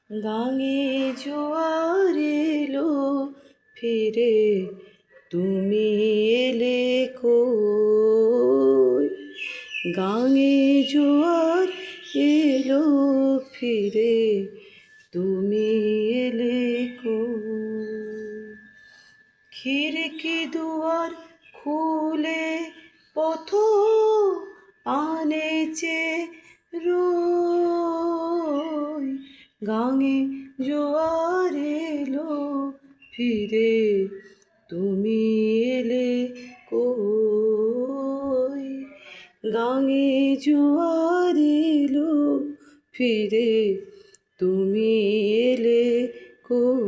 গাঙে জোয়ার এলো ফিরে, তুমি এলে কই? গাঙে জোয়ার এলো ফিরে, তুমি এলে কই? খিড়কি দুয়ার খুলে পথ আনেছে রই, গাঙে জোয়ার এলো ফিরে, তুমি এলে কই? গাঙে জোয়ার এলো ফিরে, তুমি এলে কই?